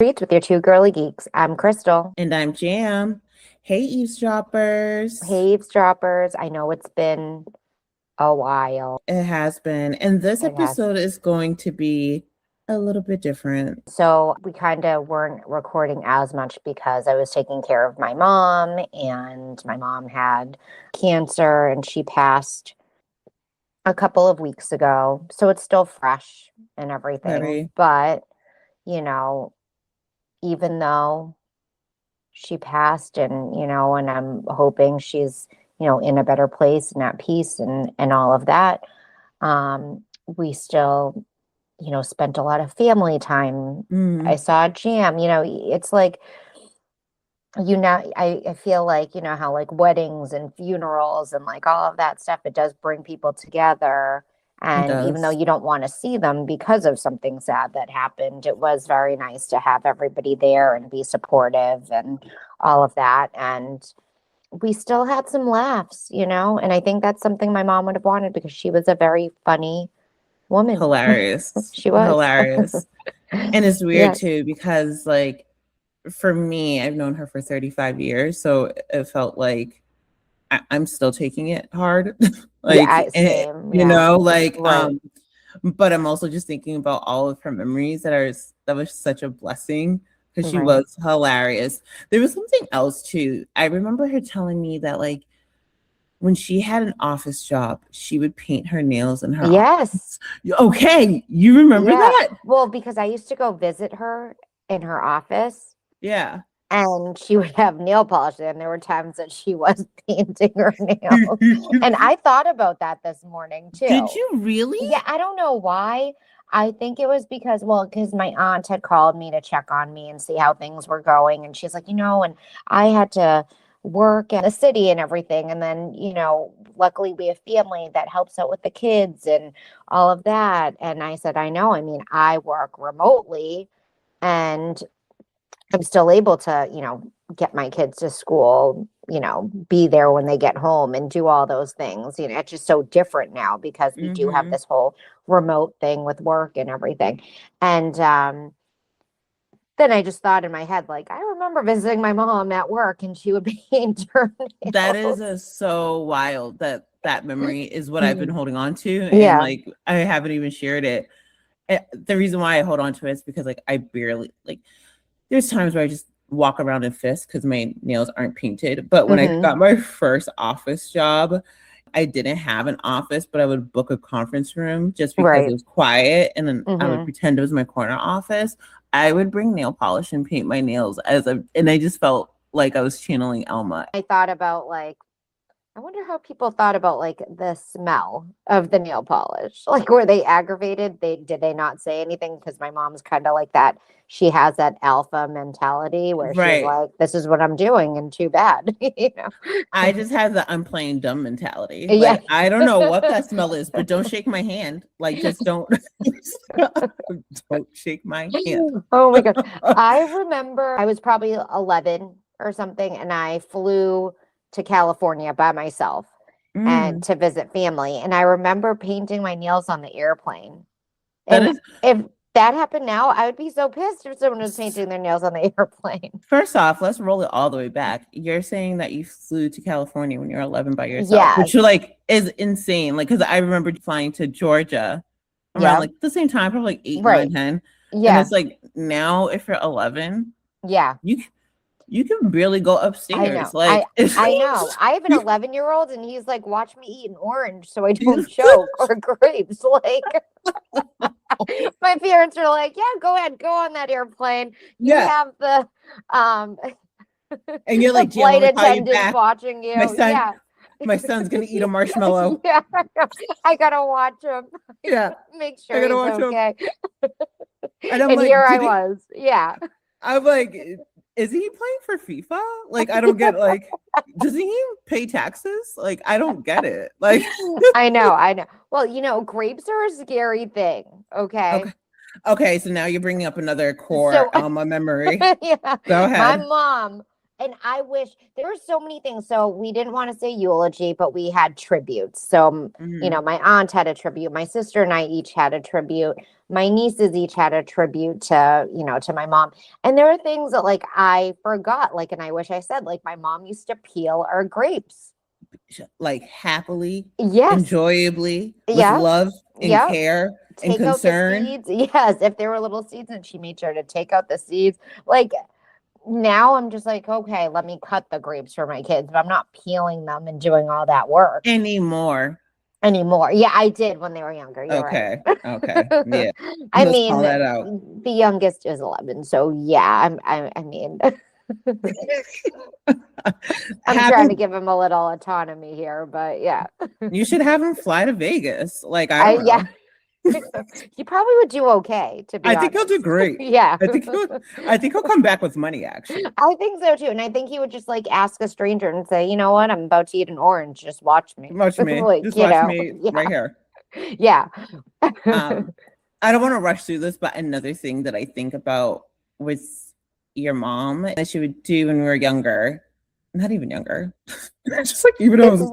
Treats with your two girly geeks. I'm Krystle. And I'm Jam. Hey, eavesdroppers. Hey, eavesdroppers. I know it's been a while. It has been. And this It has. episode is going to be a little bit different. So we kind of weren't recording as much because I was taking care of my mom, and my mom had cancer and she passed a couple of weeks ago. So it's still fresh and everything. Very. But, you know, even though she passed and I'm hoping she's, in a better place and at peace and all of that. We still, spent a lot of family time. I saw Jam, it's like, I feel like, how like weddings and funerals and like all of that stuff, it does bring people together. It And even though does. you don't want to see them because of something sad that happened, it was very nice to have everybody there and be supportive and all of that. And we still had some laughs, and I think that's something my mom would have wanted because she was a very funny woman. Hilarious. She was. Hilarious. And it's weird Yes. too, because like for me, I've known her for 35 years. So it felt like I'm still taking it hard. Yeah, like, same. you Yeah. know, like, Right. but I'm also just thinking about all of her memories that was such a blessing because she Right. was hilarious. There was something else too. I remember her telling me that like when she had an office job, she would paint her nails in her Yes. office. Okay, you remember Yeah. that? Well, because I used to go visit her in her office. Yeah. And she would have nail polish, and there were times that she was painting her nails. And I thought about that this morning Did too. you really? Yeah, I don't know why. I think it was because my aunt had called me to check on me and see how things were going. And she's like, and I had to work in the city and everything. And then, luckily we have family that helps out with the kids and all of that. And I said, I know. I mean, I work remotely and I'm still able to, get my kids to school, be there when they get home and do all those things. It's just so different now because we do have Mm-hmm. this whole remote thing with work and everything. And then I just thought in my head, like, I remember visiting my mom at work and she would paint her That is nails. so wild that memory is what I've been holding on to, and Yeah. like I haven't even shared it. The reason why I hold on to it is because like I barely like. There's times where I just walk around in fists because my nails aren't painted. But when I Mm-hmm. got my first office job, I didn't have an office, but I would book a conference room just because it Right. was quiet, and then I would Mm-hmm. pretend it was my corner office. I would bring nail polish and paint my nails and I just felt like I was channeling Elma. I thought about like, I wonder how people thought about like the smell of the nail polish. Like, were they aggravated? Did they not say anything? Because my mom's kind of like that. She has that alpha mentality where she's Right. like, "This is what I'm doing," and too bad, I just have the I'm playing dumb mentality. Yeah. Like I don't know what that smell is, but don't shake my hand. Like just don't don't shake my hand. Oh my God. I remember I was probably 11 or something, and I flew to California by myself and Mm, to visit family. And I remember painting my nails on the airplane. that And is if that happened now, I would be so pissed if someone was painting their nails on the airplane. First off, let's roll it all the way back. You're saying that you flew to California when you're 11 by yourself, which Yes. you're like is insane. Like, because I remember flying to Georgia around Yeah. like the same time, probably like 8, Right. 9, 10. And Yeah. it's like now, if you're 11, Yeah. you can barely go I upstairs. know. I Like, I know. I have an you, 11-year-old and he's like, watch me eat an orange so I don't choke or grapes. Like my parents are like, yeah, go ahead, go on that airplane. You yeah. have the um And you're the like, Jam, I'm flight gonna call you attendants back. watching My you. son, Yeah. my son's gonna eat a marshmallow. Yeah. I gotta watch him. Yeah, Make I sure gotta he's watch him. okay. And I'm And here like, I was. Yeah. I'm like, is he playing for FIFA? Like, I don't get like, does he pay taxes? Like, I don't get it. Like, I know. Well, grapes are a scary thing. Okay. okay, okay. So now you're bringing up another core So Alma memory. yeah, Go my ahead. mom And I wish there were so many things. So we didn't want to say eulogy, but we had tributes. So, you know, my aunt had a tribute. My sister and I each had a tribute. My nieces each had a tribute to, you know, to my mom. And there are things that like I forgot, like, and I wish I said, like my mom used to peel our grapes. Like happily, Yes. enjoyably, with Yeah. love and Yeah. care and Take out the concern. seeds. Yes. If there were little seeds, and she made sure to take out the seeds. Like now I'm just like, okay, let me cut the grapes for my kids, but I'm not peeling them and doing all that work Anymore. Yeah, I did when they were younger. You're Okay. right. Okay. Yeah. I Let's mean, call that out. the youngest is 11, so yeah, I mean, I'm trying to give him a little autonomy here, but yeah. You should have him fly to Vegas. Like, I don't know. He probably would do okay, to be I honest. think he'll do great. Yeah. I think he'll come back with money, actually. I think so too. And I think he would just like ask a stranger and say, you know what, I'm about to eat an orange. Just watch me. Watch me. Like, Just you watch know, me yeah. right here. Yeah. I don't want to rush through this, but another thing that I think about was your mom that she would do when we were younger. Not even younger. Just like even as an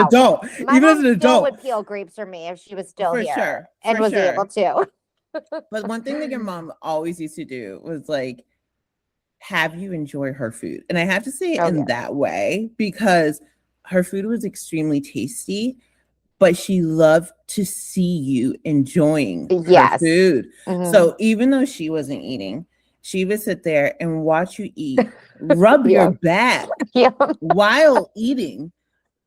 adult. My even mom as an adult would peel grapes for me if she was still for here sure, and was able to. But one thing that your mom always used to do was like have you enjoy her food. And I have to say it in that way because her food was extremely tasty, but she loved to see you enjoying her food. So even though she wasn't eating, she would sit there and watch you eat, rub your back while eating,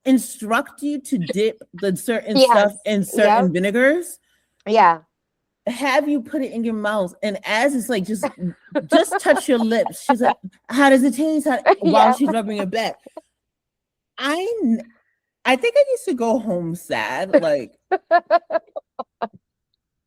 instruct you to dip the certain stuff in certain vinegars. Yeah. Have you put it in your mouth, and as it's like just touch your lips. She's like, "How does it taste?" While she's rubbing your back. I think I used to go home sad. Like,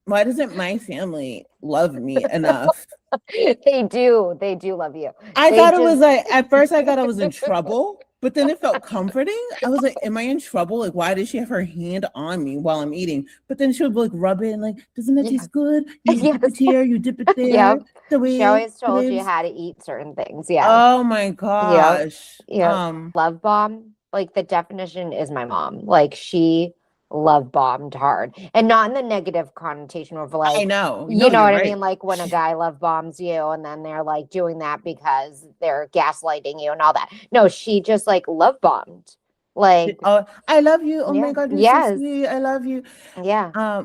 why doesn't my family love me enough? They do love you. I thought it was like at first I thought I was in trouble. But then it felt comforting. I was like, am I in trouble? Like, why does she have her hand on me while I'm eating? But then she would like rub it and like, doesn't that taste good? You dip it here, you dip it there. She always told you how to eat certain things. Yeah. Oh my gosh. Love bomb. Like the definition is my mom. Like she love bombed hard, and not in the negative connotation of like, I know, you know what I mean? Like when a guy love bombs you and then they're like doing that because they're gaslighting you and all that. No, she just like love bombed. Like, oh, I love you. Oh my God. You're so sweet. I love you. Yeah.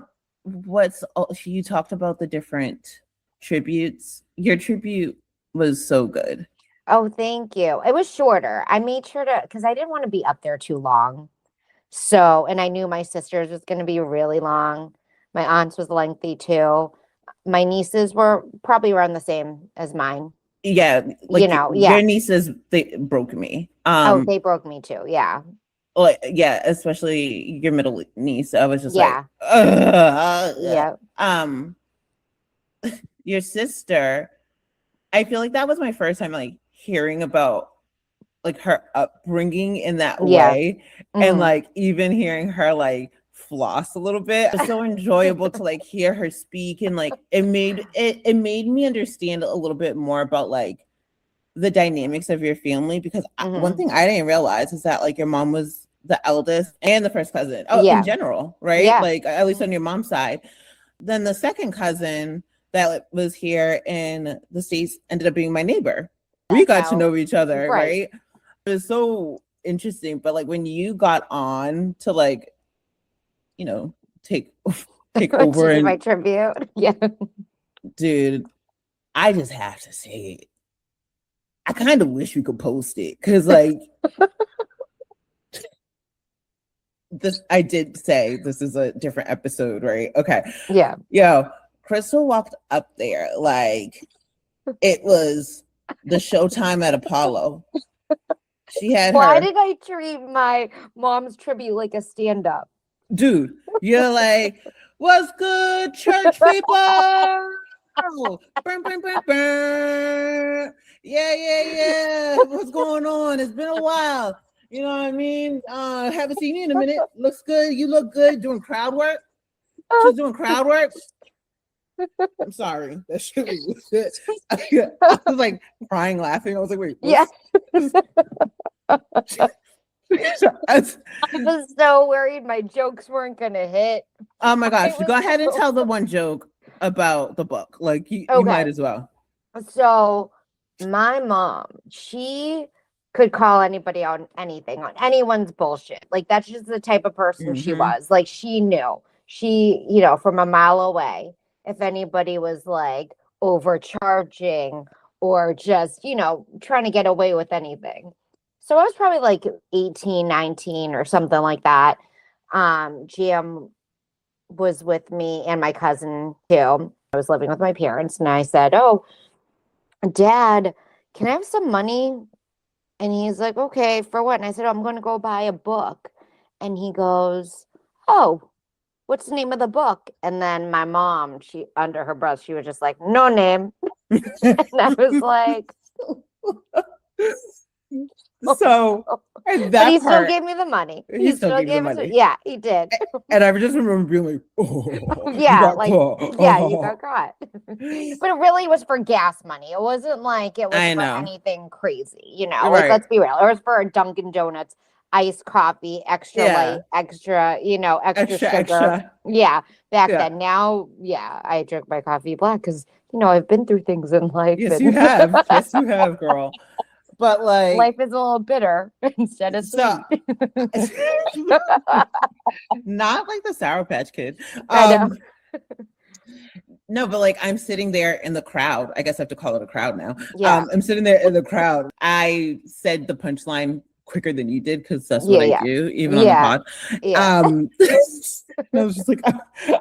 You talked about the different tributes. Your tribute was so good. Oh, thank you. It was shorter. I made sure to, because I didn't want to be up there too long. So, and I knew my sister's was going to be really long. My aunt's was lengthy too. My nieces were probably around the same as mine. Yeah. Like, your nieces, they broke me. They broke me too. Yeah. Like, yeah, especially your middle niece. I was just like, your sister, I feel like that was my first time like hearing about like her upbringing in that way. And like even hearing her like floss a little bit. It was so enjoyable to like hear her speak, and like it made me understand a little bit more about like the dynamics of your family, because one thing I didn't realize is that like your mom was the eldest and the first cousin in general, right? Like at least on your mom's side. Then the second cousin that was here in the States ended up being my neighbor. We got to know each other, right? It was so interesting. But like when you got on to like, you know, take over and my tribute. Yeah. Dude, I just have to say it. I kind of wish we could post it because like I did say this is a different episode, right? Okay. Yeah. Yo, Krystle walked up there like it was the Showtime at Apollo. She had Why did I treat my mom's tribute like a stand-up? Dude, you're like, what's good, church people? Burn, burn, burn, burn. Yeah. What's going on? It's been a while. You know what I mean? Haven't seen you in a minute. Looks good. You look good. Doing crowd work. She's doing crowd work. I'm sorry. That shit was I was like crying, laughing. I was like, wait, Yeah. I was so worried my jokes weren't gonna hit. Oh my gosh. was Go ahead and so tell the one joke about the book. Like you Okay. might as well. So my mom, she could call anybody on anything, on anyone's bullshit. Like that's just the type of person she was. Like she knew. She, from a mile away, if anybody was like overcharging or just, trying to get away with anything. So I was probably like 18, 19 or something like that. Jam was with me and my cousin too. I was living with my parents and I said, "Oh, Dad, can I have some money?" And he's like, "Okay, for what?" And I said, "Oh, I'm going to go buy a book." And he goes, "Oh, what's the name of the book?" And then my mom, she under her breath, she was just like, "No name." And I was like, so but he still gave me the money. He still gave me the money. Yeah, he did. And I just remember being like, "Oh, yeah, you got yeah, you got caught." But it really was for gas money. It wasn't like it was for anything crazy, Like let's be real. It was for a Dunkin' Donuts iced coffee, extra light, extra, extra sugar. Extra. Yeah, back then. Now, I drink my coffee black because I've been through things in life. Yes, you have. Yes, you have, girl. But like life is a little bitter instead of sweet. Not like the Sour Patch Kid. I know. No, but like I'm sitting there in the crowd. I guess I have to call it a crowd now. Yeah. I'm sitting there in the crowd. I said the punchline quicker than you did because that's what I do, even on the pod. Yeah. And I was just like,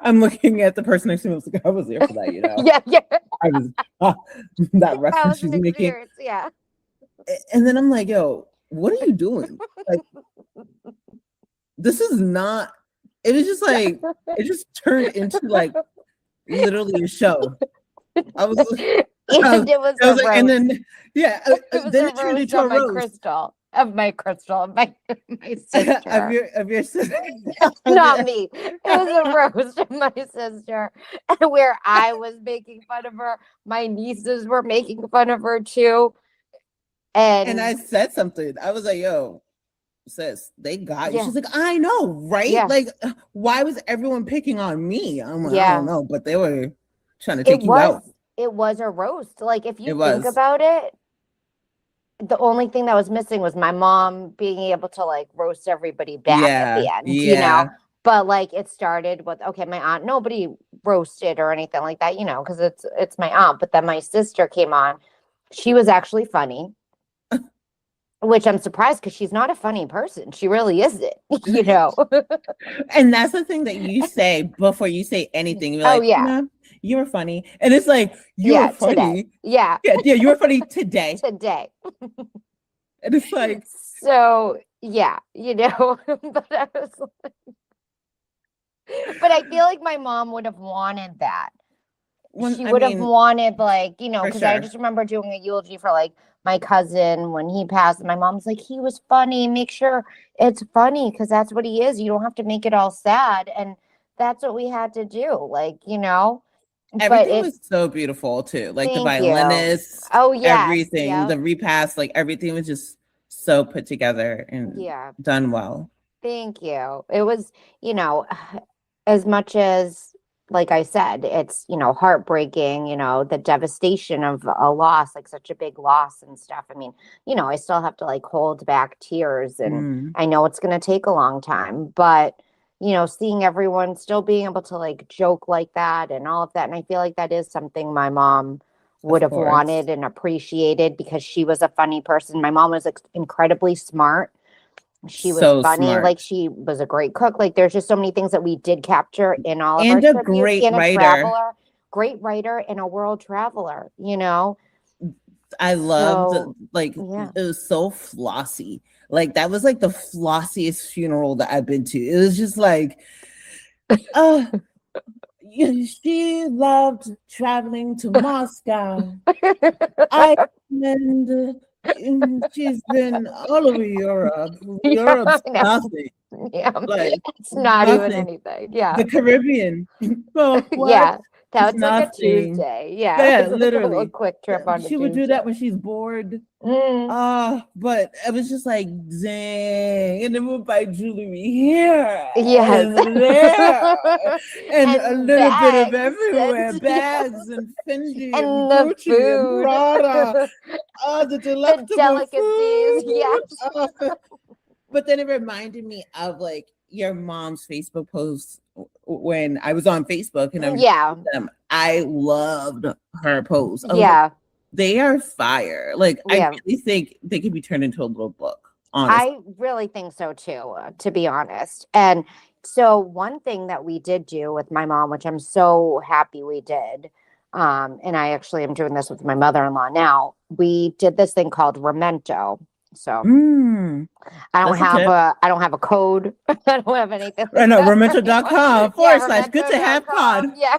I'm looking at the person next to me. I was like, I was there for that, Yeah. I was that reference she's making. Yeah. And then I'm like, yo, what are you doing? Like, this is not. It was just like it just turned into like literally a show. I was like, and then then it turned into a roast. Of my sister. of your sister. Not me. It was a roast of my sister, where I was making fun of her. My nieces were making fun of her too. And I said something. I was like, yo, sis, they got you. She's like, I know, right? Yeah. Like, why was everyone picking on me? I'm like, I don't know, but they were trying to take you out. It was a roast. Like, if you think about it, the only thing that was missing was my mom being able to like roast everybody back at the end, But like it started with, okay, my aunt, nobody roasted or anything like that, because it's my aunt. But then my sister came on. She was actually funny. Which I'm surprised because she's not a funny person. She really isn't, And that's the thing that you say before you say anything. You're like, you were funny. And it's like, you were funny. Today. Yeah, you were funny today. And it's like. So, but I was like. But I feel like my mom would have wanted that. She would have wanted like, because I just remember doing a eulogy for like, my cousin when he passed, and my mom's like, he was funny. Make sure it's funny because that's what he is. You don't have to make it all sad, and that's what we had to do. Like, everything was so beautiful too. Like the violinist, everything, the repast, like everything was just so put together and done well. Thank you. It was, as much as. Like I said, it's, heartbreaking, the devastation of a loss, like such a big loss and stuff. I mean, I still have to like hold back tears and I know it's going to take a long time, but, seeing everyone still being able to like joke like that and all of that. And I feel like that is something my mom would have wanted and appreciated because she was a funny person. My mom was incredibly smart. She was so funny, smart. Like she was a great cook. Like there's just so many things that we did capture in all of our tributes. Great writer. Great writer and a world traveler, I loved it was so flossy. Like that was like the flossiest funeral that I've been to. It was just like she loved traveling to Moscow. She's been all over Europe. Europe's nothing. Yeah, like, it's not nothing. Even anything. Yeah, the Caribbean. Yeah, That It's was like a nothing. Tuesday. Yeah, Yeah, it was like a little literally. quick trip on a She would do that Tuesday. when she's bored. Mm. But it was just like, dang. And then we'll buy jewelry here Yes. and there. And a And little bit of bags everywhere. and Bags and Fendi and and the Gucci and food. Prada. Oh, the The delectable delicacies. Yes. food. But then it reminded me of like your mom's Facebook posts when I was on Facebook and Yeah. them. I loved her posts. I was like, Yeah. they are fire. Like, Yeah. I really think they could be turned into a little book, honestly. I really think so too, to be honest. And so one thing that we did do with my mom, which I'm so happy we did, and I actually am doing this with my mother-in-law now, we did this thing called Memento. So I don't have a code. I don't have anything. I know, Memento.com / good to have pod. Yeah.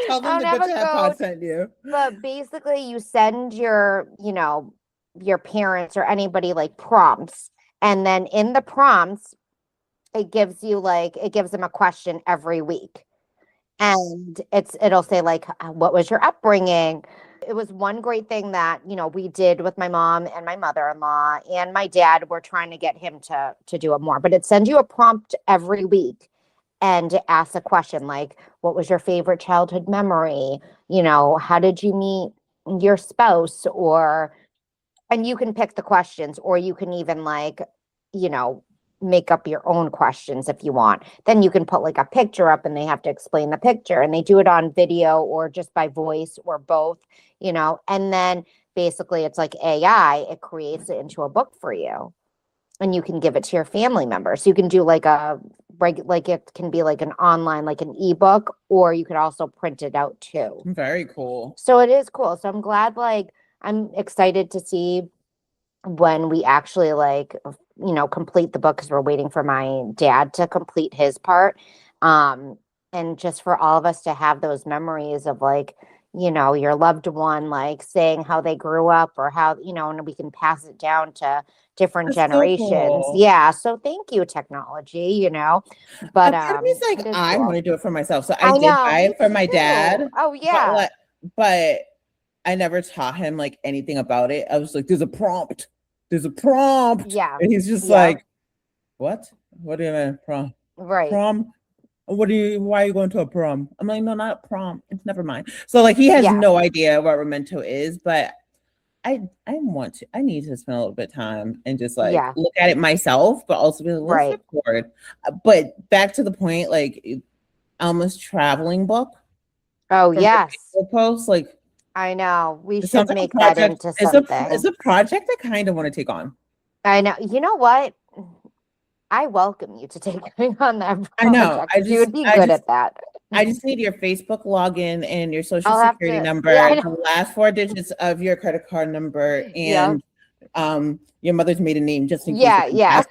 Tell them the good to have pod sent you. But basically you send your, your parents or anybody like prompts. And then in the prompts, it gives them a question every week. And it'll say like, what was your upbringing? It was one great thing that, we did with my mom and my mother-in-law and my dad. We're trying to get him to do it more, but it sends you a prompt every week and it asks a question like, what was your favorite childhood memory? How did you meet your spouse? And you can pick the questions, or you can even make up your own questions if you want. Then you can put like a picture up and they have to explain the picture, and they do it on video or just by voice or both, and then basically it's like AI, it creates it into a book for you and you can give it to your family members. So you can do like it can be like an online, like an ebook, or you could also print it out too. Very cool. So it is cool. So I'm glad, I'm excited to see when we actually complete the book, because we're waiting for my dad to complete his part. And just for all of us to have those memories of your loved one, saying how they grew up or how, and we can pass it down to different generations. So cool. Yeah. So thank you, technology, but part of me's like, I want to do it for myself. So I did buy it for my dad. Oh yeah. But I never taught him like anything about it. I was like, there's a prompt. Yeah. And he's just like, what? What do you mean prom? Right. Prom? Why are you going to a prom? I'm like, no, not prom. It's never mind. So he has no idea what Memento is, but I need to spend a little bit of time and just look at it myself, but also be like, let's record. But back to the point, Elma's traveling book. Oh yes. Post I know. We should make that into something. It's a project I kind of want to take on. I know. You know what? I welcome you to take on that project. I know. You would be good at that. I just need your Facebook login and your social security number, the last 4 digits of your credit card number, and your mother's maiden name, just in case. Yeah.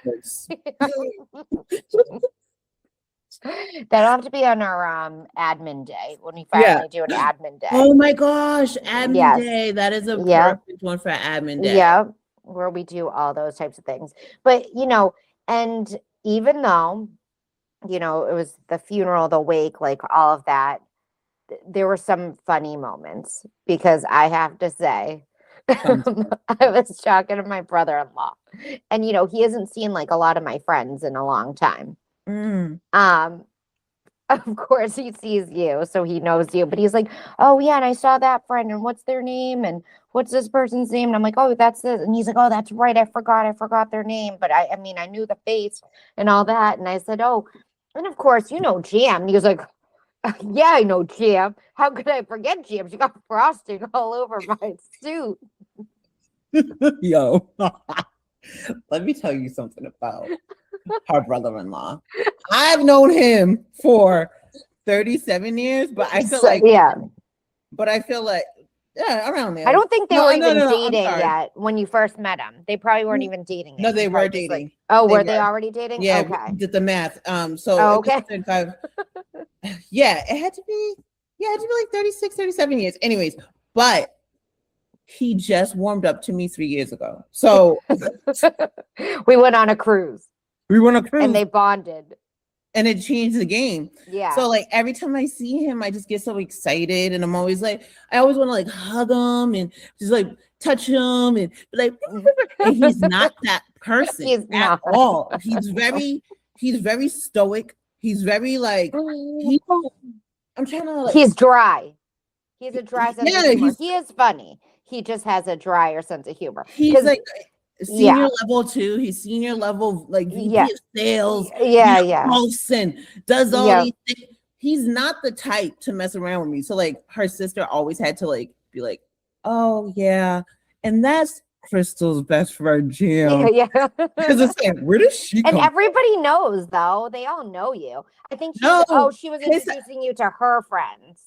That'll have to be on our admin day when we finally do an admin day. Oh my gosh, admin day. That is a perfect one for admin day. Yeah, where we do all those types of things. But, and even though, it was the funeral, the wake, all of that, there were some funny moments, because I have to say, I was talking to my brother-in-law, and, he hasn't seen a lot of my friends in a long time. Of course he sees you, so he knows you, but he's like, oh yeah, and I saw that friend, and what's their name, and what's this person's name? And I'm like, oh, that's this. And he's like, oh, that's right, I forgot their name, but I mean I knew the face and all that. And I said, oh, and of course Jam. And he was like, yeah, I know Jam. How could I forget Jam? She got frosting all over my suit. Yo, let me tell you something about her brother-in-law. I've known him for 37 years, but I feel around there. I don't think they were even dating yet when you first met them. They probably weren't even dating yet. No, they were dating. Were they already dating? Yeah, okay. Did the math. Okay. It had to be 36, 37 years. Anyways, but he just warmed up to me 3 years ago. So we went on a cruise. And they bonded. and it changed the game. Yeah. So like every time I see him, I just get so excited, and I'm always like, I always want to like hug him and just like touch him and be like, and he's not that person He's at not. all. He's very stoic. He's very like I'm trying to like. He's dry. He's a dry sense of humor. He's, he is funny. He just has a drier sense of humor. He's like senior level too. He's senior level, like VP of sales. Hosts and does all these things. He's not the type to mess around with me. So like her sister always had to like be like, oh yeah, and that's Krystle's best friend Jam. Yeah. Because it's like, where does she come And everybody knows though. They all know you. I think she was introducing you to her friends.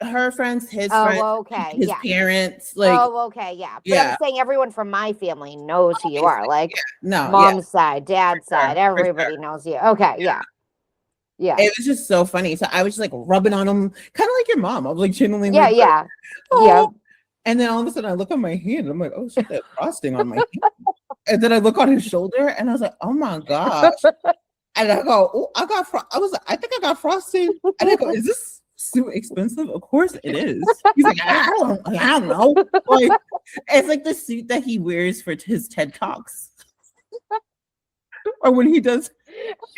Her friends, his friends, okay, his parents, like okay, yeah. But I'm saying everyone from my family knows who you are, like no, mom's side, dad's side, everybody knows you. Okay, yeah. It was just so funny. So I was just like rubbing on him, kind of like your mom. I was like channeling. Yeah. And then all of a sudden I look on my hand. I'm like, oh shit, that frosting on my hand. And then I look on his shoulder, and I was like, oh my gosh. And I go, oh, I think I got frosting. And I go, is this so expensive? Of course it is. He's like, I don't know. Like, it's like the suit that he wears for his TED Talks. Or when he goes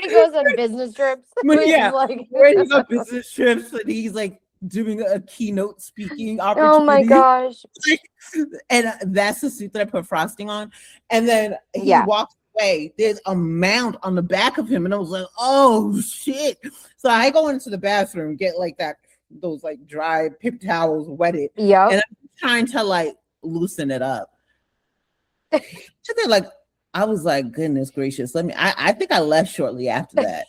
on business trips. When he's on business trips and he's like doing a keynote speaking opportunity. Oh my gosh. And that's the suit that I put frosting on. And then he walks away. There's a mound on the back of him. And I was like, oh shit. So I go into the bathroom, get like those like dry paper towels wetted. Yeah. And I'm trying to like loosen it up. So they're like, I was like, goodness gracious. I think I left shortly after that.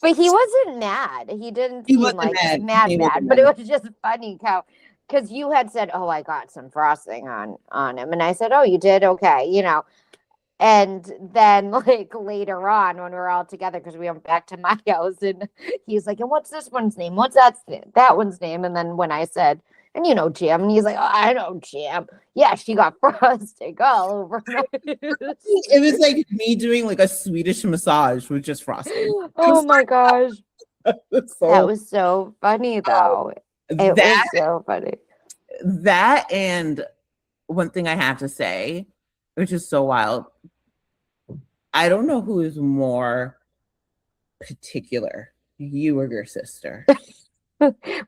But he wasn't mad. He didn't seem like mad. But it was just funny because you had said, oh, I got some frosting on him. And I said, oh, you did? Okay. And then like later on when we were all together, because we went back to my house, and he's like, and what's this one's name? What's that one's name? And then when I said, and Jam, and he's like, oh, I know Jam. Yeah, she got frosting all over my It was like me doing like a Swedish massage with just frosting. Oh my gosh. That was so funny though. It was so funny. That, and one thing I have to say, which is so wild, I don't know who is more particular, you or your sister.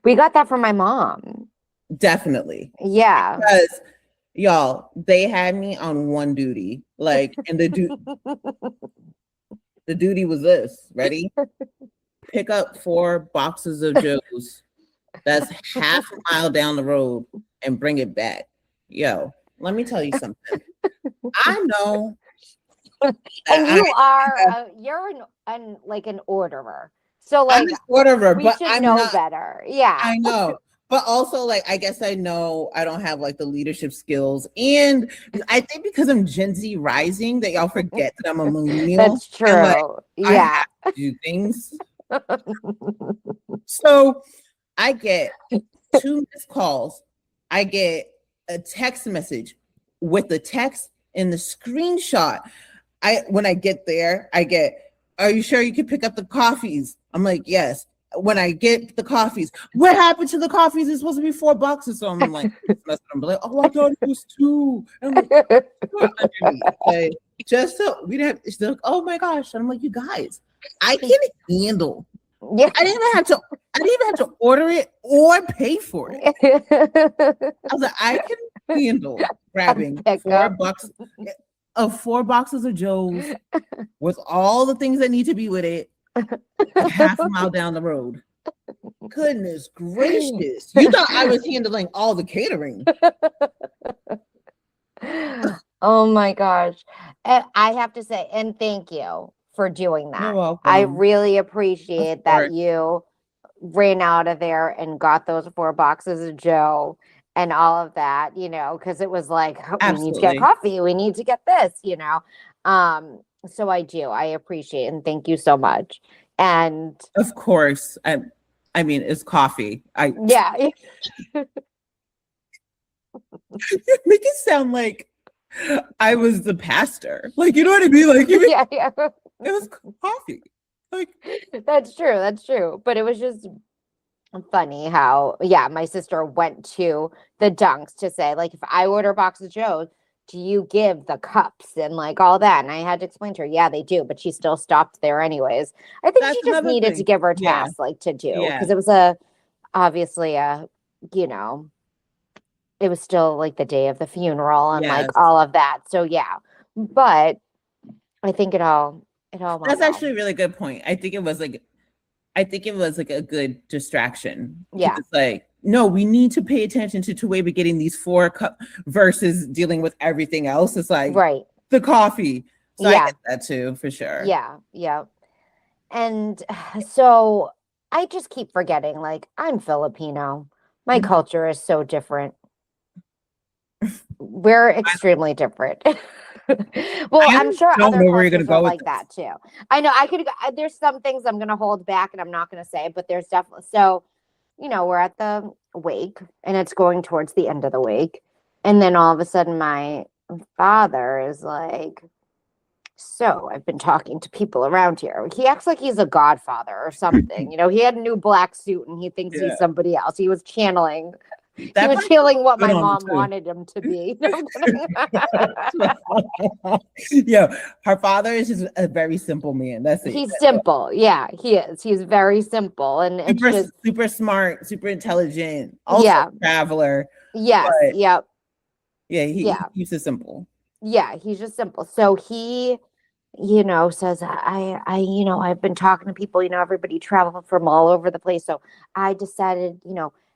We got that from my mom. Definitely. Yeah. Because y'all, they had me on one duty. Like, and the duty was this. Ready? Pick up 4 boxes of Joe's. That's half a mile down the road and bring it back. Yo, let me tell you something. I know. And you're an orderer. So like I'm an orderer, we but should I'm know not, better. Yeah. I know. But also, like, I guess I know I don't have like the leadership skills. And I think because I'm Gen Z rising, that y'all forget that I'm a millennial. That's true. And, like, yeah. I have to do things. So I get 2 missed calls. I get a text message with the text and the screenshot. When I get there, I get, are you sure you can pick up the coffees? I'm like, yes. When I get the coffees, what happened to the coffees? It's supposed to be 4 boxes. So I'm like, I'm like, oh, I thought it was 2. And I'm like, just so we didn't have, like, oh my gosh. And I'm like, you guys, I can handle. Yeah. I didn't even have to order it or pay for it. I was like, I can handle grabbing 4 boxes of 4 boxes of Joe's with all the things that need to be with it. Half a mile down the road. Goodness gracious. You thought I was handling all the catering. Oh my gosh. And I have to say, and thank you for doing that. You're welcome. I really appreciate that you ran out of there and got those 4 boxes of Joe and all of that, because it was like, we need to get coffee. We need to get this, So I appreciate it, and thank you so much. And of course, I mean, it's coffee. Yeah. You make it sound like I was the pastor. Like, you know what I mean? Like, yeah. It was coffee. Like, That's true. That's true. But it was just funny how, yeah, my sister went to the Dunks to say, like, if I order a box of Joe's, do you give the cups and like all that? And I had to explain to her, yeah, they do, but she still stopped there anyways. I think that's she just another needed to thing. give her Yeah. tasks like to do Yeah. because it was obviously you know, it was still like the day of the funeral and like Yes. all of that. So yeah, but I think it all went That's well. actually a really good point. I think it was like a good distraction. Yeah. It's like, no, we need to pay attention to way we're getting these 4 cup versus dealing with everything else. It's like Right. the coffee. So I Yeah. get that too, for sure. Yeah. Yeah. And so I just keep forgetting, like, I'm Filipino. My culture is so different. We're extremely different. Well, I I'm sure don't other know where you're gonna cultures are go with like that too. I know I could, there's some things I'm going to hold back and I'm not going to say, but there's definitely, so, we're at the wake and it's going towards the end of the wake. And then all of a sudden my father is like, so I've been talking to people around here. He acts like he's a godfather or something. He had a new black suit and he thinks he's somebody else. He was channeling. He was feeling what my mom wanted him to be. No, I'm kidding. Yeah, her father is just a very simple man. That's it. He's simple. Yeah, he is. He's very simple. And it's just super smart, super intelligent, also a traveler. Yes. Yep. Yeah, he keeps it simple. Yeah, he's just simple. So he says, I've been talking to people, everybody traveling from all over the place. So I decided,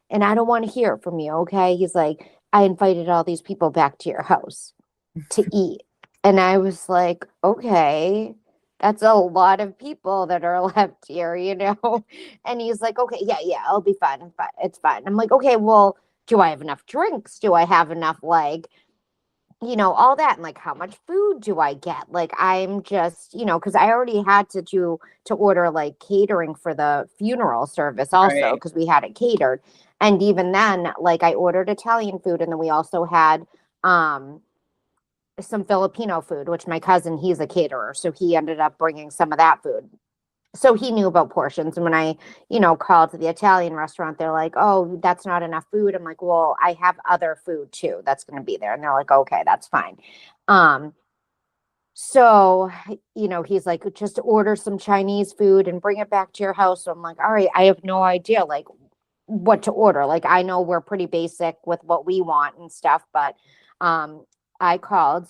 and I don't want to hear it from you. Okay. He's like, I invited all these people back to your house to eat. And I was like, okay, that's a lot of people that are left here, And he's like, okay, yeah, I'll be fine. It's fine. I'm like, okay, well, do I have enough drinks? Do I have enough, like, all that, and like how much food do I get? Like I'm just, because I already had to order like catering for the funeral service also because we had it catered. And even then, like I ordered Italian food and then we also had some Filipino food, which my cousin, he's a caterer, so he ended up bringing some of that food. So he knew about portions. And when I, called to the Italian restaurant, they're like, oh, that's not enough food. I'm like, well, I have other food too that's going to be there. And they're like, okay, that's fine. So, he's like, just order some Chinese food and bring it back to your house. So I'm like, all right, I have no idea like what to order. Like, I know we're pretty basic with what we want and stuff, but I called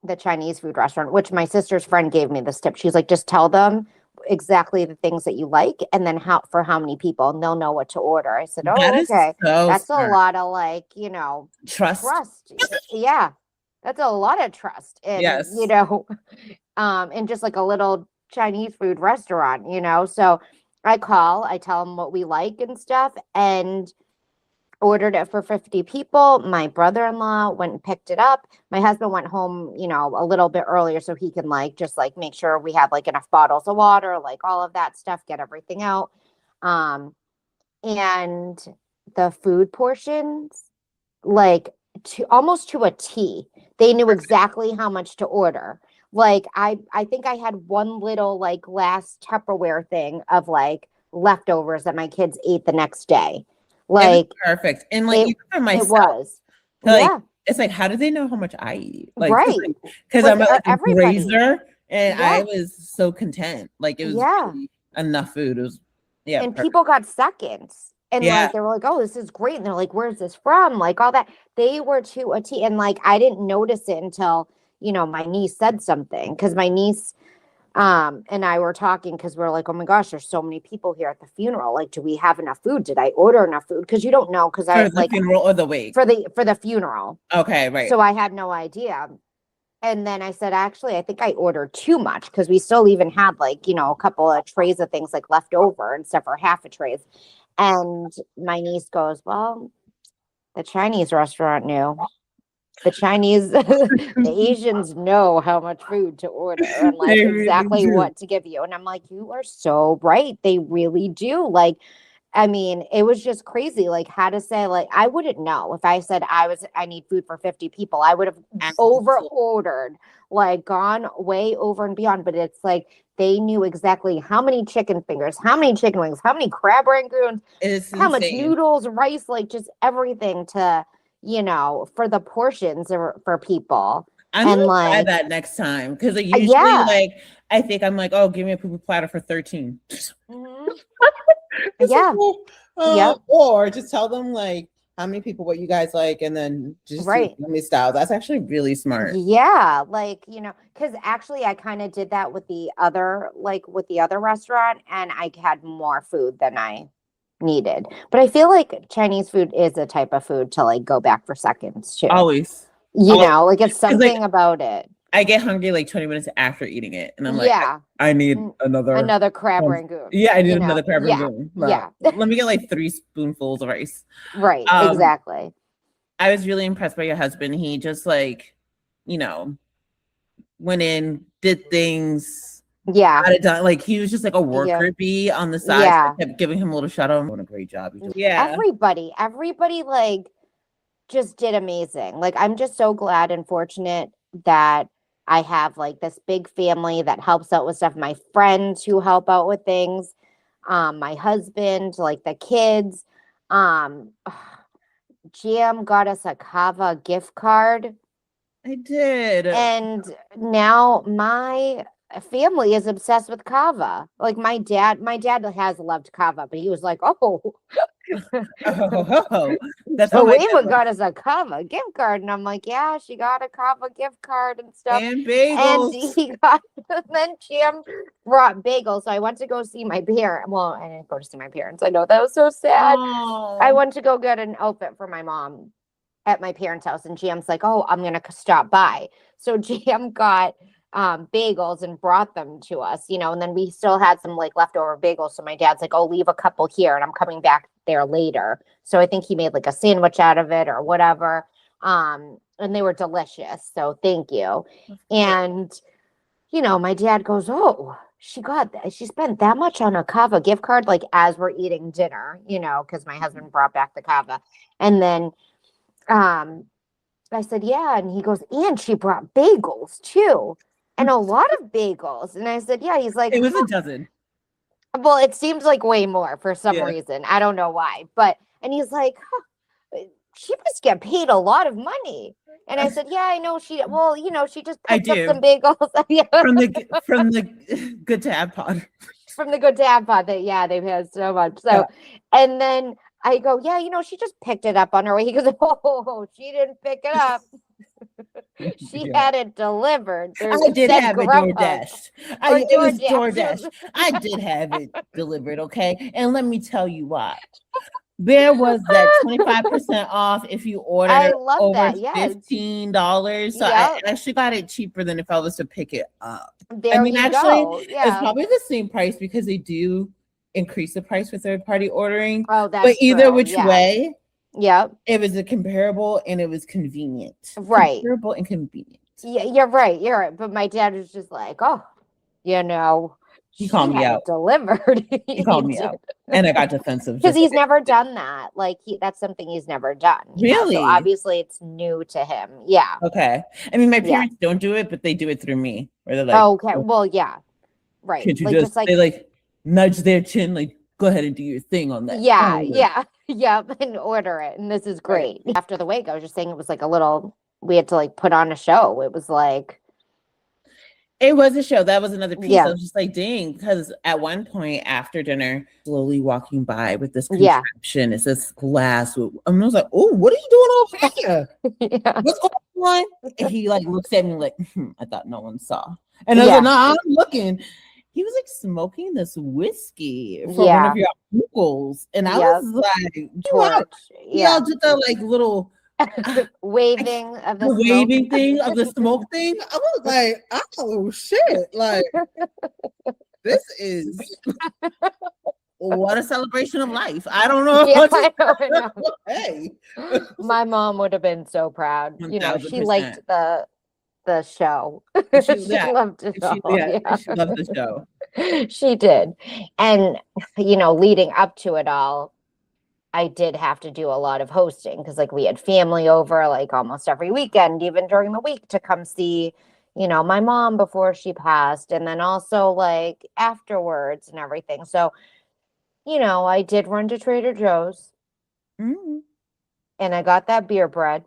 the Chinese food restaurant, which my sister's friend gave me this tip. She's like, just tell them exactly the things that you like and then for how many people, and they'll know what to order. I said, oh, okay. That's smart. A lot of like, trust. Yeah. That's a lot of trust in, in just like a little Chinese food restaurant, So I tell them what we like and stuff, and ordered it for 50 people. My brother-in-law went and picked it up. My husband went home, a little bit earlier so he can like just like make sure we had like enough bottles of water, like all of that stuff, get everything out. And the food portions, like almost to a T, they knew exactly how much to order. Like I think I had one little like last Tupperware thing of like leftovers that my kids ate the next day. Like perfect. And like even for myself, it was. Like, it's like, how do they know how much I eat? Like, right. Because I'm a grazer and I was so content. Like it was really enough food. It was and perfect. People got seconds. And like they were like, oh, this is great. And they're like, where's this from? Like all that. They were to a T. And like I didn't notice it until, my niece said something. Because my niece and I were talking because we're like, oh my gosh, there's so many people here at the funeral. Like, do we have enough food? Did I order enough food? Because you don't know. Because I like funeral or the wake for the funeral. Okay, right. So I had no idea. And then I said, actually, I think I ordered too much because we still even had like, a couple of trays of things like left over and stuff, or half a trays. And my niece goes, well, the Chinese restaurant knew. The Chinese, the Asians know how much food to order and like exactly what to give you. And I'm like, you are so right. They really do. Like, I mean, it was just crazy. Like, how to say, like, I wouldn't know if I said I need food for 50 people. I would have over ordered, like gone way over and beyond. But it's like they knew exactly how many chicken fingers, how many chicken wings, how many crab rangoons, how much noodles, rice, like just everything to, for the portions for people. I'm gonna try that next time because usually like I think I'm like, oh, give me a poopy platter for 13. Mm-hmm. Yeah. Or just tell them like how many people, what you guys like, and then just right. Give me style. That's actually really smart. Yeah, like because actually I kind of did that with the other restaurant, and I had more food than I needed. But I feel like Chinese food is a type of food to like go back for seconds too. Always. Like it's something about it. I get hungry like 20 minutes after eating it, and I'm like, I need another crab rangoon. Yeah, I need another crab rangoon. Yeah. Let me get like 3 spoonfuls of rice. Right, exactly. I was really impressed by your husband. He just like, went in, did things. Yeah. Got it done. Like he was just like a worker bee on the side. Yeah. So I kept giving him a little shout out. Doing a great job. Everybody like just did amazing. Like I'm just so glad and fortunate that I have like this big family that helps out with stuff. My friends who help out with things. My husband, like the kids. Jam got us a Kava gift card. I did. And now my family is obsessed with Kava. Like my dad has loved Kava, but he was like, that's so Ava got us a Kava gift card, and I'm like, yeah, she got a Kava gift card and stuff, and bagels. And then Jam brought bagels. So I went to go see my parents. Well, I didn't go to see my parents. I know that was so sad. Oh. I went to go get an outfit for my mom at my parents' house, and Jam's like, oh, I'm gonna stop by. So Jam got bagels and brought them to us, and then we still had some like leftover bagels. So my dad's like, oh, leave a couple here and I'm coming back there later. So I think he made like a sandwich out of it or whatever. And they were delicious. So thank you. And, my dad goes, oh, she spent that much on a Kava gift card, like as we're eating dinner, because my husband brought back the Kava. And then, I said, yeah. And he goes, and she brought bagels too. And a lot of bagels. And I said, yeah. He's like, it was a dozen. Well, it seems like way more for some reason. I don't know why. And he's like, she must get paid a lot of money. And I said, yeah, I know she just picked up some bagels. from the Good to Have pod. From the Good to Have pod they've had so much. So, and then I go, yeah, she just picked it up on her way. He goes, oh, she didn't pick it up. She had it delivered. I did have it DoorDash. It was DoorDash. I did have it delivered, okay? And let me tell you why. There was that 25% off if you ordered over $15. So I actually got it cheaper than if I was to pick it up. It's probably the same price because they do increase the price for third-party ordering. Oh, that's but either which way, it was a comparable and it was convenient. Right. Comparable and convenient. Yeah, you're right. But my dad was just like, oh, he called me out. Delivered. He called me out. And I got defensive. Because he's never done that. Like that's something he's never done. Really? So obviously it's new to him. Yeah. Okay. I mean, my parents don't do it, but they do it through me. Where they're like, okay. Well, yeah. Right. Can't you they nudge their chin, like, go ahead and do your thing on that. Yeah, and order it. And this is great. Right. After the wake, I was just saying it was like we had to like put on a show. It was like. It was a show. That was another piece. I was just like, dang, because at one point after dinner, slowly walking by with this contraption. It's this glass. And I was like, oh, what are you doing over here? What's going on? And he like looks at me like, I thought no one saw. And I was like, no, I'm looking. He was like smoking this whiskey for one of your uncles. And I was like, y'all did that like little waving of the waving thing of the smoke thing. I was like, oh shit. Like this is what a celebration of life. I don't know. I know. Hey. My mom would have been so proud. 1,000%. She liked the show. She loved the show. She loved the show. She did. And, leading up to it all, I did have to do a lot of hosting because, like, we had family over, like, almost every weekend, even during the week, to come see, my mom before she passed. And then also, like, afterwards and everything. So, I did run to Trader Joe's Mm, and I got that beer bread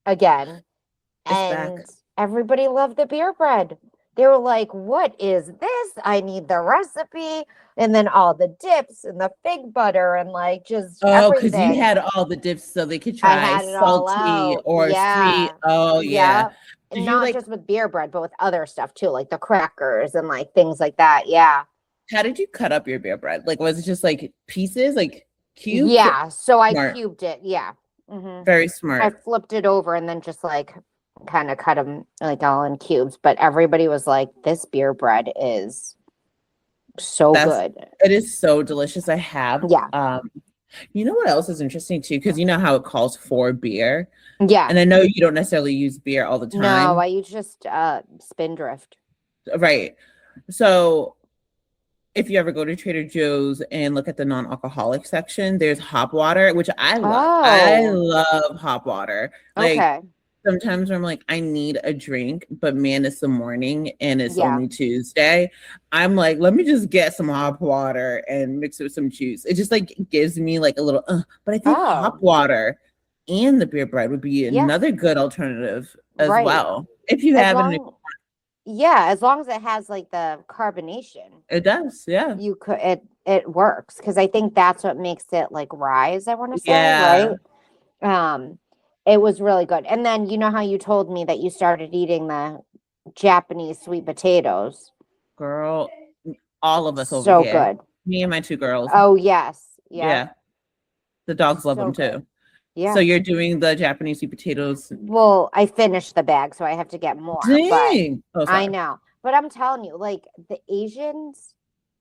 again. it's back. And everybody loved the beer bread. They were like, what is this? I need the recipe. And then all the dips and the fig butter and like just Oh, because you everything. had all the dips so they could I try had it all salty out. or sweet. Yeah. Oh, yeah. Yeah. Did And you not like, just with beer bread, but with other stuff too, like the crackers and like things like that. Yeah. how did you cut up your beer bread? Like, was it just like pieces, like cubes? Yeah. So I Smart. cubed it. Yeah. Hmm. Very I smart. flipped it over and then just like kind of cut them like all in cubes. But everybody was like, this beer bread is so good. It is so delicious. I have, Yeah. you know what else is interesting too? Because you know how it calls for beer. Yeah. And I know you don't necessarily use beer all the No, time. I use just Spindrift. Right. So if you ever go to Trader Joe's and look at the non-alcoholic section, there's hop water, which I love. I Oh, love hop water. Like okay. sometimes I'm like, I need a drink, but man, it's the morning and it's Yeah. only Tuesday. I'm like, let me just get some hop water and mix it with some juice. It just like gives me like a little, but I think hop Oh, water and the beer bread would be yeah. another good alternative as Right. well. If you As have it, long, yeah, as long as it has like the carbonation, it does. Yeah. you could it works because I think that's what makes it like rise, I want to say, Yeah. right? Um, it was really good. And then you know how you told me that you started eating the Japanese sweet potatoes. Girl, all of us over So here. good. Me and my two girls. Oh, yes. Yep. Yeah. The dogs love So them good. too. So Yeah. you're doing the Japanese sweet potatoes. Well, I finished the bag, so I have to get more, but Dang. Oh, I sorry. know. But I'm telling you, like the Asians,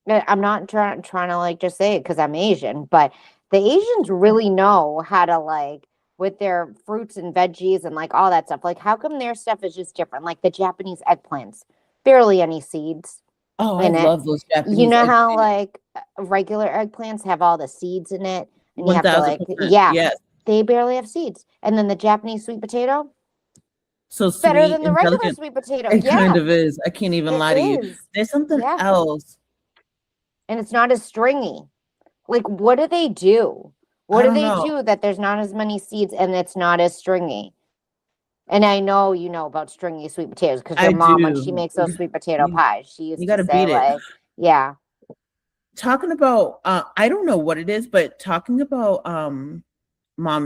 I'm not trying to like just say it because I'm Asian, but the Asians really know how to like with their fruits and veggies and like all that stuff. Like, how come their stuff is just different? Like the Japanese eggplants, barely any seeds Oh, I in it. love those You Japanese know how eggplant. like regular eggplants have all the seeds in it, and you have to like, 1000%. yeah, Yes. they barely have seeds. And then the Japanese sweet potato, So better sweet, than the regular intelligent. sweet potato. It kind Yeah, of is. I can't even it lie to you. is. There's something Yeah. else. And it's not as stringy. Like, what do they do? What I do don't they know. do that there's not as many seeds and it's not as stringy? And I know you know about stringy sweet potatoes because your I mom, when she do. makes those sweet potato You, pies, she you used got to to say, beat it. like, yeah, Talking about, I don't know what it is, but talking about mom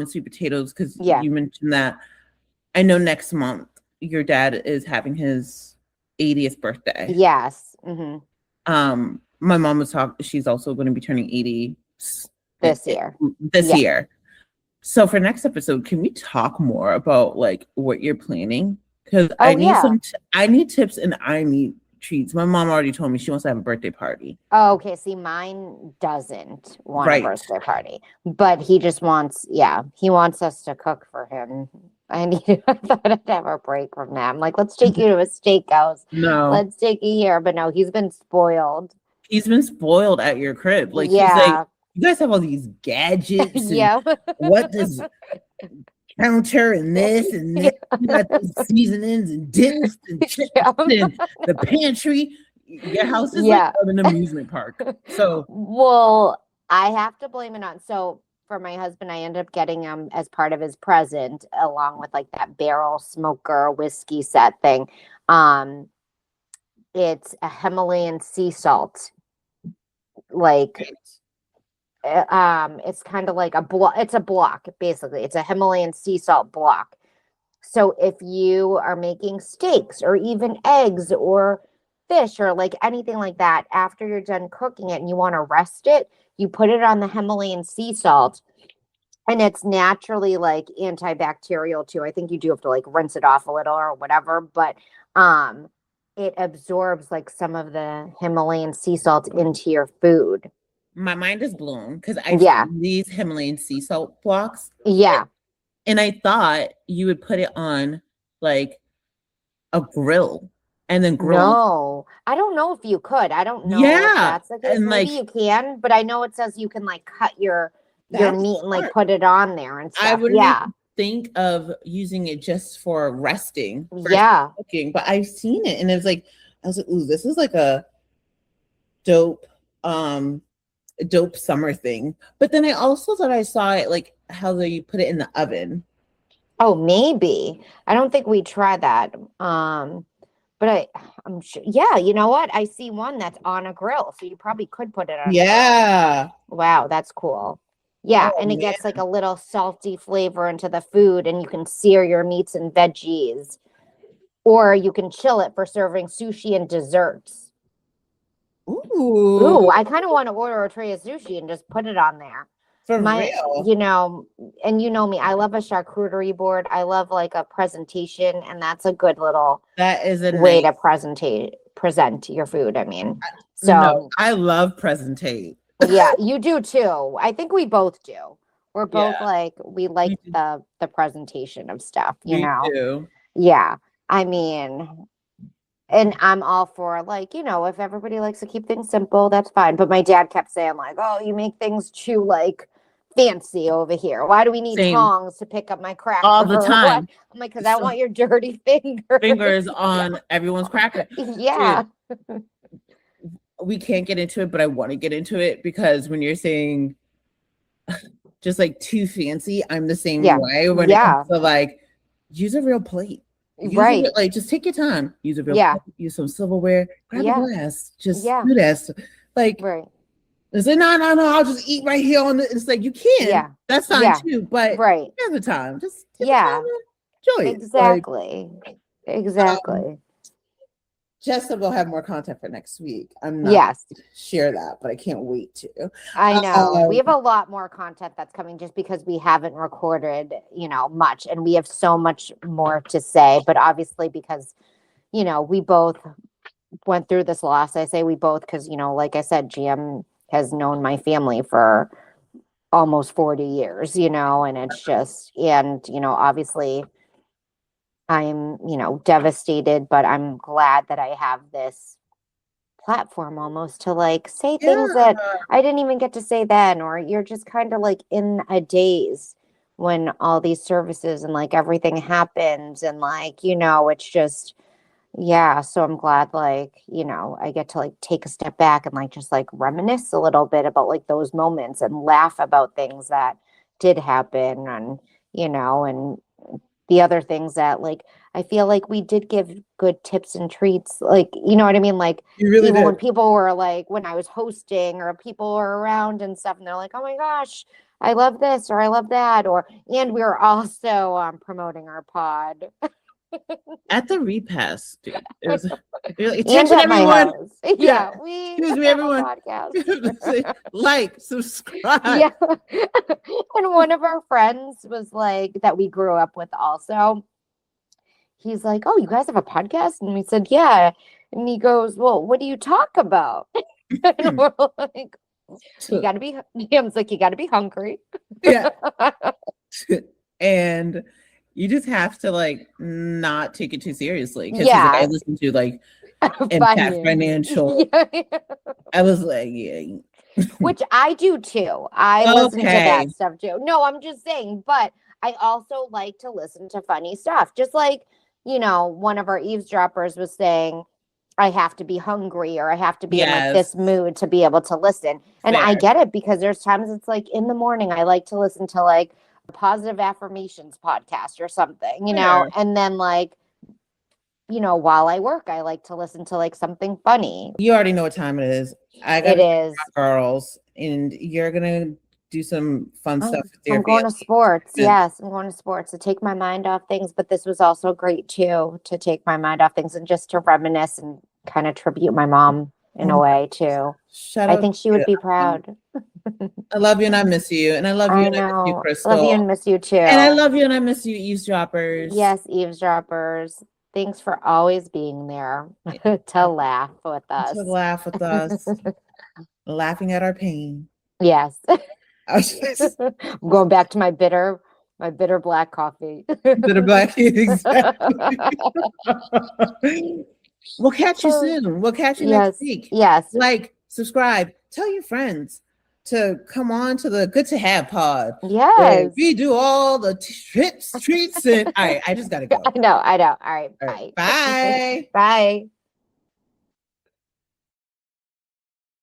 and sweet potatoes, because yeah, you mentioned that. I know next month your dad is having his 80th birthday. yes, hmm, My mom was talking, she's also going to be turning 80 this year. this Yeah. year. So for next episode, can we talk more about like what you're planning? Because I Oh, need yeah. I need tips and I need treats. My mom already told me she wants to have a birthday party. Oh, okay. See, mine doesn't want a Right. birthday party, but he just wants, yeah, he wants us to cook for him. I thought I'd have a break from that. I'm like, let's take you to a steakhouse. No, Let's take you here. But no, he's been spoiled. he's been spoiled at your crib. Like he's like, Yeah. you guys have all these gadgets and Yeah. what does counter and this and that. You got these seasonings and dips and chips Yeah. and the pantry. Your house is like Yeah. an amusement park. So Well, I have to blame it on. So for my husband, I ended up getting him as part of his present, along with like that barrel smoker whiskey set thing. Um, it's a Himalayan sea salt. Like it's kind of like a block. It's a block, basically. It's a Himalayan sea salt block. So if you are making steaks or even eggs or fish or like anything like that, after you're done cooking it and you want to rest it, you put it on the Himalayan sea salt, and it's naturally like antibacterial too. I think you do have to like rinse it off a little or whatever, but um it absorbs like some of the Himalayan sea salt into your food. my mind is blown because I've Yeah. seen these Himalayan sea salt blocks. Yeah. And I thought you would put it on like a grill. and then grill them. No, I don't know if you could. I don't know if that's the case. And Maybe like you can, but I know it says you can like cut your that's meat and like smart. put it on there and I stuff. wouldn't Yeah. even think of using it just for resting, Yeah. cooking, but I've seen it and it was like, I was like, ooh, this is like a dope summer thing. But then I also thought I saw it like how they put it in the oven. Oh, maybe. I don't think we tried that. But I'm sure. Yeah, you know what? I see one that's on a grill, so you probably could put it on. Yeah. Wow, that's cool. Yeah, Oh, and it man. gets like a little salty flavor into the food, and you can sear your meats and veggies, or you can chill it for serving sushi and desserts. Ooh, I kind of want to order a tray of sushi and just put it on there. For real. You know, and you know me, I love a charcuterie board. I love like a presentation, and that's a good little way to present your food. I mean, so no, I love presentate. Yeah, you do too. I think we both do. We're both like we like the presentation of stuff, you know. Too. Yeah. I mean, and I'm all for like, you know, if everybody likes to keep things simple, that's fine. But my dad kept saying like, "Oh, you make things too like fancy over here. Why do we need tongs to pick up my cracker all the time?" I'm like, "Because I want your dirty fingers on everyone's cracker." Yeah. Dude, we can't get into it, but I want to get into it because when you're saying just like too fancy, I'm the same way when it comes to like use a real plate. Right. Like just take your time. Use a real plate, use some silverware, grab a glass, just do that. Like they say, no, I'll just eat right here on the. It's like you can. Yeah. That's fine too. But here's the time. Just take time and enjoy it. Exactly. Like, exactly. Jessica will have more content for next week. I'm not share that, but I can't wait to. I know we have a lot more content that's coming just because we haven't recorded, you know, much, and we have so much more to say. But obviously, because you know, we both went through this loss. I say we both because you know, like I said, Jam has known my family for almost 40 years, you know, and it's just, and you know, obviously. I'm, you know, devastated, but I'm glad that I have this platform almost to like say things that I didn't even get to say then, or you're just kind of like in a daze when all these services and like everything happens and like, you know, it's just, so I'm glad like, you know, I get to like take a step back and like just like reminisce a little bit about like those moments and laugh about things that did happen and, you know, and the other things that like I feel like we did give good tips and treats, like you know what I mean, like even when people were like when I was hosting or people were around and stuff and they're like, oh my gosh, I love this or I love that, or and we were also promoting our pod at the repast, dude. It was attention everyone. Excuse me everyone. Podcast. Like, subscribe. And one of our friends was like that we grew up with also. He's like, oh, you guys have a podcast? And we said, yeah. And he goes, well, what do you talk about? And we're like, you gotta be Jam's like, you gotta be hungry. And you just have to like not take it too seriously. Because I listened to like Impact Financial. I was like, which I do too. I listen to that stuff too. No, I'm just saying, but I also like to listen to funny stuff. Just like, you know, one of our eavesdroppers was saying, I have to be hungry or I have to be in like this mood to be able to listen. And I get it because there's times it's like in the morning, I like to listen to like a positive affirmations podcast or something, you know, and then like, you know, while I work, I like to listen to like something funny. You already know what time it is. It is girls, and you're gonna do some fun stuff. I'm going to sports. Yes, I'm going to sports to take my mind off things. But this was also great too, to take my mind off things and just to reminisce and kind of tribute my mom in a way too. I think she would be proud. I love you and I miss you. And I love you and I miss you, Krystle. I love you and miss you too. And I love you and I miss you, eavesdroppers. Yes, eavesdroppers. Thanks for always being there to laugh with us. Laughing at our pain. Yes. I'm going back to my bitter black coffee. Bitter black, exactly. We'll catch you soon. We'll catch you next week. Yes. Like, subscribe, tell your friends to come on to the Good to Have pod. Yes. We do all the treats. And all right, I just gotta go. I know. All right. Bye. Bye. Bye.